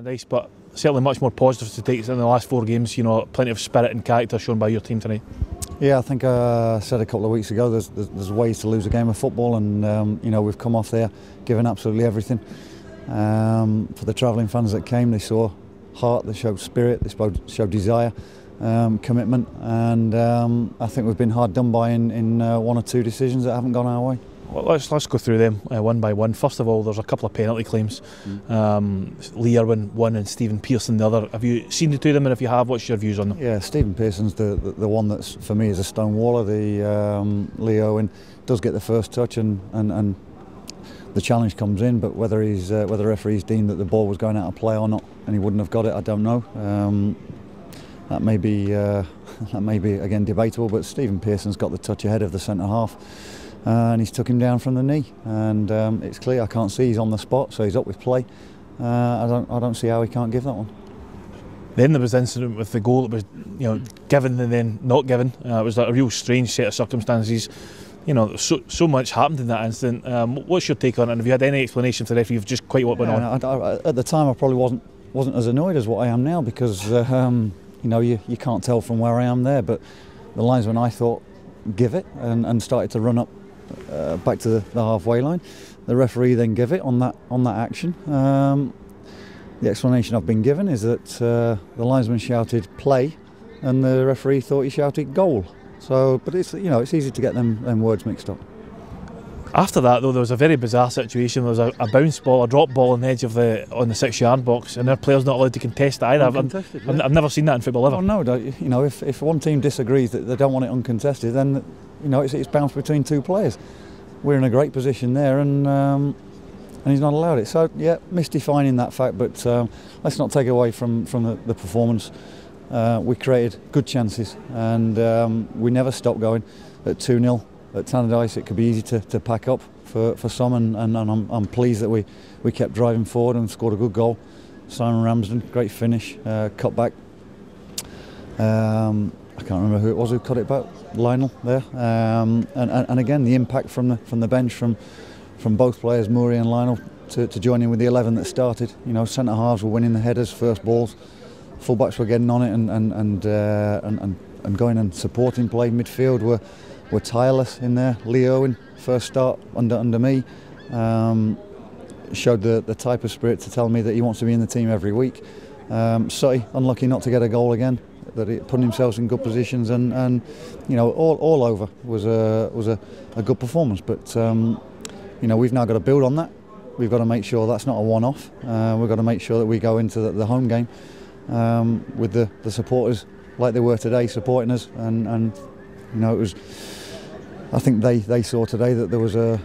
Nice, but certainly much more positive to take in the last 4 games. You know, plenty of spirit and character shown by your team tonight. Yeah, I think I said a couple of weeks ago there's ways to lose a game of football, and you know, we've come off there giving absolutely everything. For the travelling fans that came, they saw heart, they showed spirit, they showed desire, commitment, and I think we've been hard done by in 1 or 2 decisions that haven't gone our way. Well, let's go through them one by one. First of all, there's a couple of penalty claims. Lee Irwin one and Stephen Pearson the other. Have you seen the 2 of them, and if you have, what's your views on them? Yeah, Stephen Pearson's the one that's for me is a stonewaller. The Lee Irwin does get the first touch, and the challenge comes in. But whether the referees deemed that the ball was going out of play or not, and he wouldn't have got it, I don't know. That may be again debatable. But Stephen Pearson's got the touch ahead of the centre half. And he's took him down from the knee, and it's clear. I can't see he's on the spot, so he's up with play. I don't see how he can't give that one. Then there was the incident with the goal that was, you know, given and then not given. It was a real strange set of circumstances. You know, so much happened in that incident. What's your take on it? And have you had any explanation for the referee? You've just quite what went on. At the time, I probably wasn't as annoyed as what I am now, because you know, you can't tell from where I am there. But the linesman, I thought, give it and started to run up back to the halfway line. The referee then gave it on that action. The explanation I've been given is that the linesman shouted play, and the referee thought he shouted goal. So, but it's, you know, it's easy to get them words mixed up. After that, though, there was a very bizarre situation. There was a bounce ball, a drop ball on the edge of the 6-yard box, and their players not allowed to contest it either. I've never seen that in football ever. Oh no, you know, if one team disagrees that they don't want it uncontested, then you know it's bounced between 2 players. We're in a great position there, and he's not allowed it. So yeah, misdefining that fact, but let's not take away from the performance. We created good chances, and we never stopped going. At 2-0 at Tannadice, it could be easy to pack up for some, and I'm pleased that we kept driving forward and scored a good goal. Simon Ramsden, great finish, cut back. I can't remember who it was who cut it back. Lionel there, and again the impact from the bench from both players, Murray and Lionel, to join in with the 11 that started. You know, centre halves were winning the headers, first balls, fullbacks were getting on it and going and supporting play. Midfield were tireless in there. Lee Irwin, first start under me, showed the type of spirit to tell me that he wants to be in the team every week. Sutty, unlucky not to get a goal again, that he put himself in good positions, and you know, all over was a good performance. But you know, we've now got to build on that. We've got to make sure that's not a one-off. We've got to make sure that we go into the home game with the supporters like they were today, supporting us, and you know, it was. I think they saw today that there was a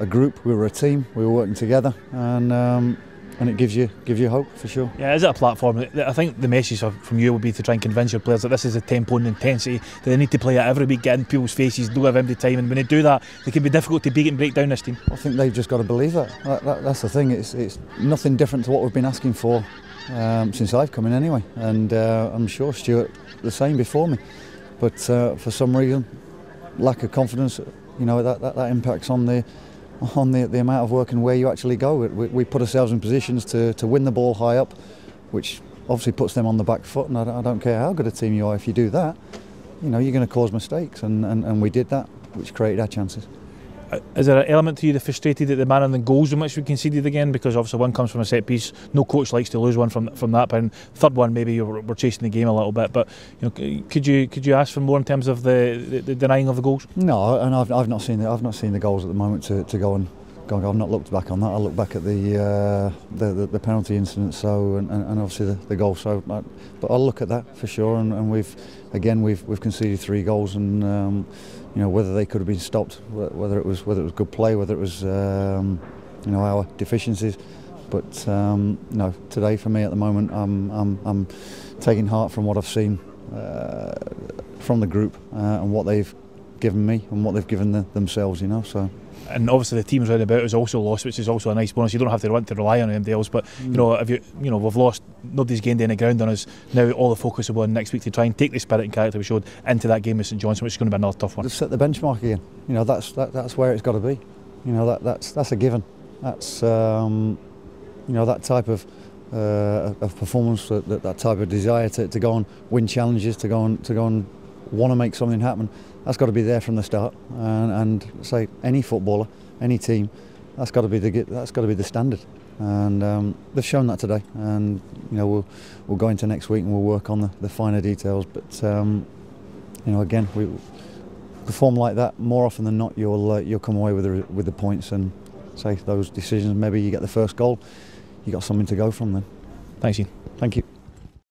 group. We were a team. We were working together, and it gives you hope for sure. Yeah, is it a platform? I think the message from you would be to try and convince your players that this is the tempo and intensity that they need to play at every week, get in people's faces, don't have empty time, and when they do that, it can be difficult to beat and break down this team. I think they've just got to believe that. That's the thing. It's nothing different to what we've been asking for since I've come in anyway, and I'm sure Stuart the same before me. But for some reason, lack of confidence, you know, that impacts on the amount of work and where you actually go. We put ourselves in positions to win the ball high up, which obviously puts them on the back foot, and I don't care how good a team you are, if you do that, you know, you're going to cause mistakes, and we did that, which created our chances. Is there an element to you that frustrated at the man and the goals in which we conceded again? Because obviously one comes from a set piece. No coach likes to lose one from that. And third one, maybe we're chasing the game a little bit. But you know, could you ask for more in terms of the denying of the goals? No, and I've not seen the goals at the moment to go and. I've not looked back on that. I look back at the penalty incident, so and obviously the goal. So, but I'll look at that for sure. And we've conceded 3 goals, and you know, whether they could have been stopped, whether it was good play, whether it was you know, our deficiencies. But no, today for me at the moment, I'm taking heart from what I've seen from the group and what they've given me and what they've given themselves. You know, so. And obviously the teams round about has also lost, which is also a nice bonus. You don't have to rely on anybody else, but you know, we've lost. Nobody's gained any ground on us. Now all the focus will be on next week to try and take the spirit and character we showed into that game with St Johnstone, which is going to be another tough one. Set the benchmark again. You know, that's where it's got to be. You know, that's a given. That's you know, that type of of performance, that type of desire to go and win challenges, to go and want to make something happen. That's got to be there from the start. And say any footballer, any team, that's got to be the standard. And they've shown that today. And you know, we'll go into next week and we'll work on the finer details. But you know, again, we perform like that more often than not, you'll come away with the points. And say those decisions, maybe you get the first goal, you got something to go from then. Thanks, Ian. Thank you.